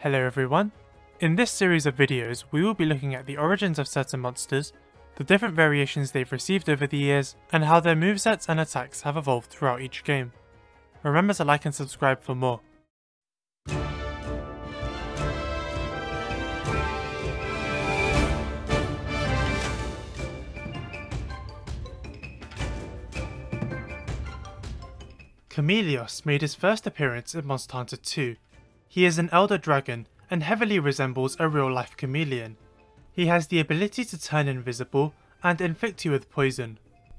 Hello everyone. In this series of videos, we will be looking at the origins of certain monsters, the different variations they've received over the years, and how their movesets and attacks have evolved throughout each game. Remember to like and subscribe for more. Chameleos made his first appearance in Monster Hunter 2. He is an elder dragon and heavily resembles a real-life chameleon. He has the ability to turn invisible and inflict you with poison.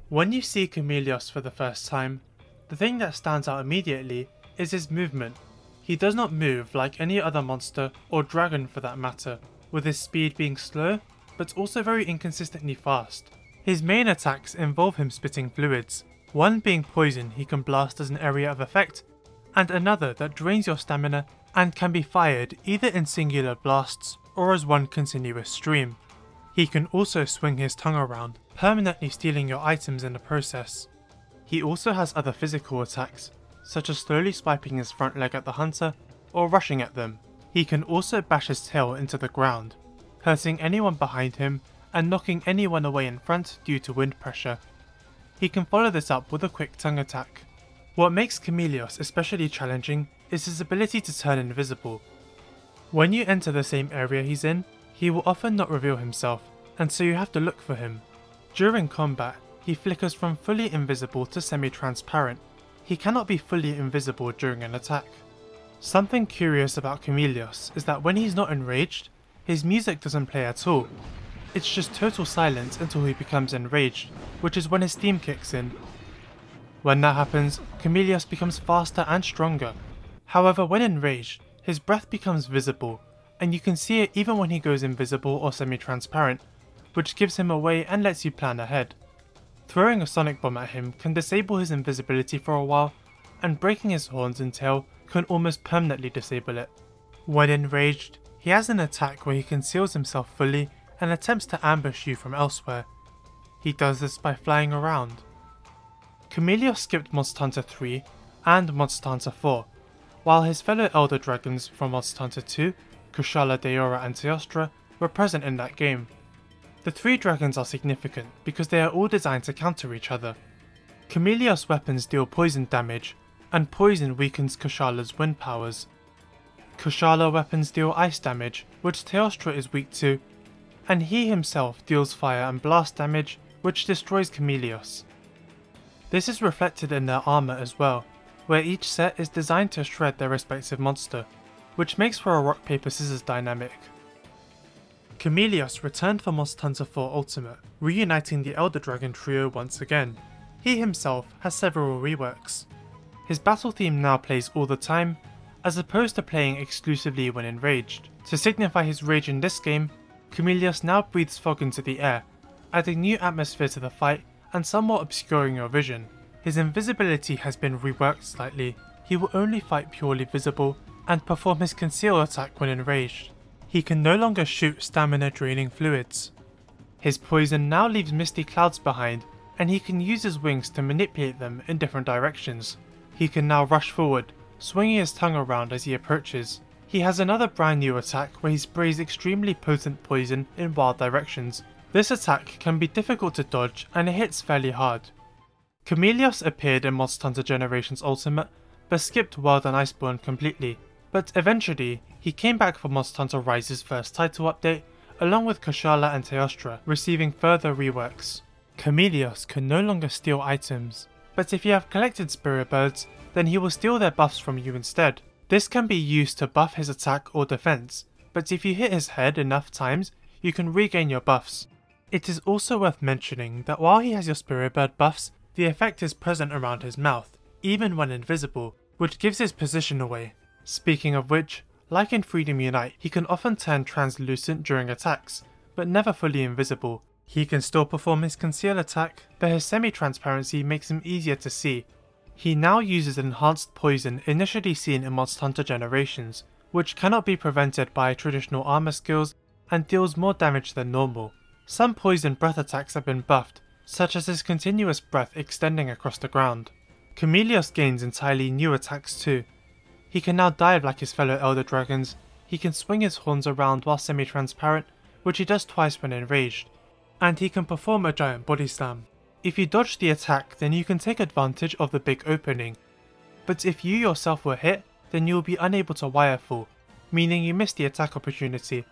When you see Chameleos for the first time, the thing that stands out immediately is his movement. He does not move like any other monster or dragon for that matter, with his speed being slow but also very inconsistently fast. His main attacks involve him spitting fluids, one being poison he can blast as an area of effect, and another that drains your stamina and can be fired either in singular blasts or as one continuous stream. He can also swing his tongue around, permanently stealing your items in the process. He also has other physical attacks, such as slowly swiping his front leg at the hunter or rushing at them. He can also bash his tail into the ground, hurting anyone behind him and knocking anyone away in front due to wind pressure. He can follow this up with a quick tongue attack. What makes Chameleos especially challenging is his ability to turn invisible. When you enter the same area he's in, he will often not reveal himself, and so you have to look for him. During combat, he flickers from fully invisible to semi-transparent. He cannot be fully invisible during an attack. Something curious about Chameleos is that when he's not enraged, his music doesn't play at all. It's just total silence until he becomes enraged, which is when his theme kicks in. When that happens, Chameleos becomes faster and stronger. However, when enraged, his breath becomes visible, and you can see it even when he goes invisible or semi-transparent, which gives him away and lets you plan ahead. Throwing a sonic bomb at him can disable his invisibility for a while, and breaking his horns and tail can almost permanently disable it. When enraged, he has an attack where he conceals himself fully and attempts to ambush you from elsewhere. He does this by flying around. Chameleos skipped Monster Hunter 3 and Monster Hunter 4, while his fellow elder dragons from Monster Hunter 2, Kushala, Daora and Teostra, were present in that game. The three dragons are significant because they are all designed to counter each other. Chameleos' weapons deal poison damage, and poison weakens Kushala's wind powers. Kushala weapons deal ice damage, which Teostra is weak to, and he himself deals fire and blast damage, which destroys Chameleos. This is reflected in their armour as well, where each set is designed to shred their respective monster, which makes for a rock paper scissors dynamic. Chameleos returned for Monster Hunter 4 Ultimate, reuniting the Elder Dragon trio once again. He himself has several reworks. His battle theme now plays all the time, as opposed to playing exclusively when enraged. To signify his rage in this game, Chameleos now breathes fog into the air, adding new atmosphere to the fight and somewhat obscuring your vision. His invisibility has been reworked slightly. He will only fight purely visible and perform his conceal attack when enraged. He can no longer shoot stamina draining fluids. His poison now leaves misty clouds behind, and he can use his wings to manipulate them in different directions. He can now rush forward, swinging his tongue around as he approaches. He has another brand new attack where he sprays extremely potent poison in wild directions. This attack can be difficult to dodge and it hits fairly hard. Chameleos appeared in Monster Hunter Generations Ultimate, but skipped World and Iceborne completely. But eventually, he came back for Monster Hunter Rise's first title update, along with Kushala and Teostra, receiving further reworks. Chameleos can no longer steal items, but if you have collected spirit birds, then he will steal their buffs from you instead. This can be used to buff his attack or defense, but if you hit his head enough times, you can regain your buffs. It is also worth mentioning that while he has your spirit bird buffs, the effect is present around his mouth, even when invisible, which gives his position away. Speaking of which, like in Freedom Unite, he can often turn translucent during attacks, but never fully invisible. He can still perform his conceal attack, but his semi-transparency makes him easier to see. He now uses enhanced poison initially seen in Monster Hunter Generations, which cannot be prevented by traditional armor skills and deals more damage than normal. Some poison breath attacks have been buffed, such as his continuous breath extending across the ground. Chameleos gains entirely new attacks too. He can now dive like his fellow Elder Dragons, He can swing his horns around while semi-transparent, which he does twice when enraged, and he can perform a giant body slam. If you dodge the attack, then you can take advantage of the big opening, but if you yourself were hit, then you will be unable to wire fall, meaning you miss the attack opportunity.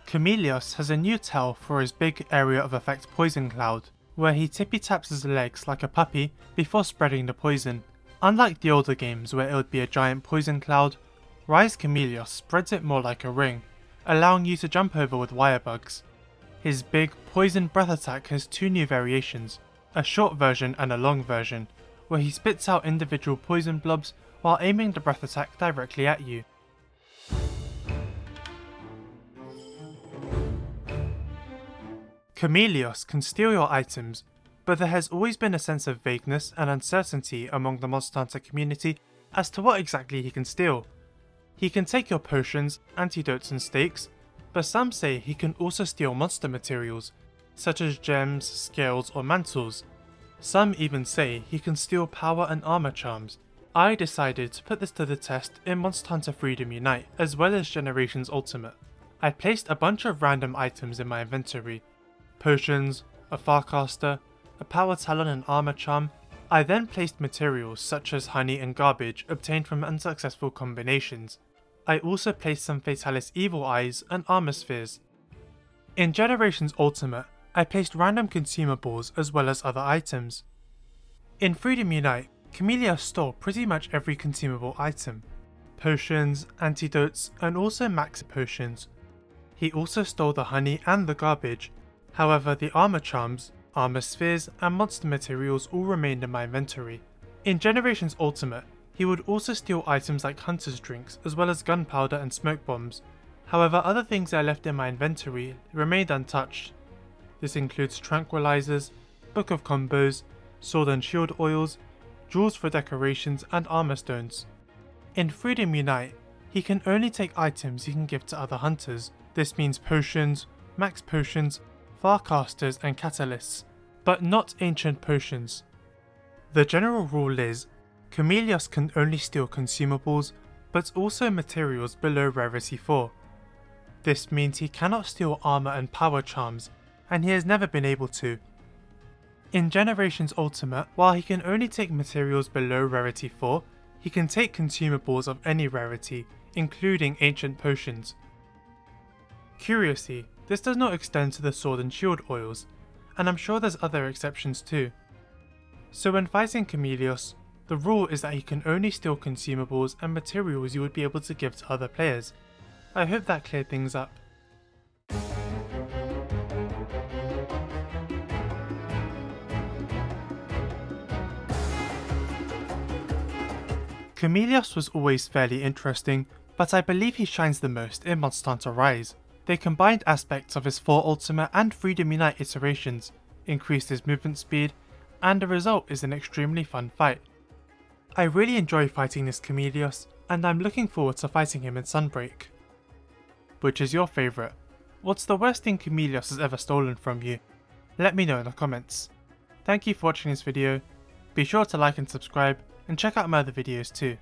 Chameleos has a new tell for his big area of effect poison cloud, where he tippy taps his legs like a puppy before spreading the poison. Unlike the older games where it would be a giant poison cloud, Rise Chameleos spreads it more like a ring, allowing you to jump over with wire bugs. His big poison breath attack has two new variations, a short version and a long version, where he spits out individual poison blobs while aiming the breath attack directly at you. Chameleos can steal your items, but there has always been a sense of vagueness and uncertainty among the Monster Hunter community as to what exactly he can steal. He can take your potions, antidotes and stakes, but some say he can also steal monster materials, such as gems, scales or mantles. Some even say he can steal power and armor charms. I decided to put this to the test in Monster Hunter Freedom Unite as well as Generations Ultimate. I placed a bunch of random items in my inventory. Potions, a Farcaster, a Power Talon and Armor Charm. I then placed materials such as honey and garbage obtained from unsuccessful combinations. I also placed some Fatalis Evil Eyes and Armor Spheres. In Generations Ultimate, I placed random consumables as well as other items. In Freedom Unite, Chameleos stole pretty much every consumable item. Potions, antidotes and also max potions. He also stole the honey and the garbage. However, the armor charms, armor spheres and monster materials all remained in my inventory. In Generations Ultimate, he would also steal items like hunter's drinks as well as gunpowder and smoke bombs. However, other things I left in my inventory remained untouched. This includes tranquilizers, book of combos, sword and shield oils, jewels for decorations and armor stones. In Freedom Unite, he can only take items he can give to other hunters. This means potions, max potions, Farcasters and catalysts, but not ancient potions. The general rule is, Chameleos can only steal consumables, but also materials below rarity 4. This means he cannot steal armor and power charms, and he has never been able to. In Generations Ultimate, while he can only take materials below rarity 4, he can take consumables of any rarity, including ancient potions. Curiously, this does not extend to the sword and shield oils, and I'm sure there's other exceptions too. So when fighting Chameleos, the rule is that he can only steal consumables and materials you would be able to give to other players. I hope that cleared things up. Chameleos was always fairly interesting, but I believe he shines the most in Monster Hunter Rise. They combined aspects of his 4 Ultimate and Freedom Unite iterations, increased his movement speed, and the result is an extremely fun fight. I really enjoy fighting this Chameleos, and I'm looking forward to fighting him in Sunbreak. Which is your favourite? What's the worst thing Chameleos has ever stolen from you? Let me know in the comments. Thank you for watching this video, be sure to like and subscribe, and check out my other videos too.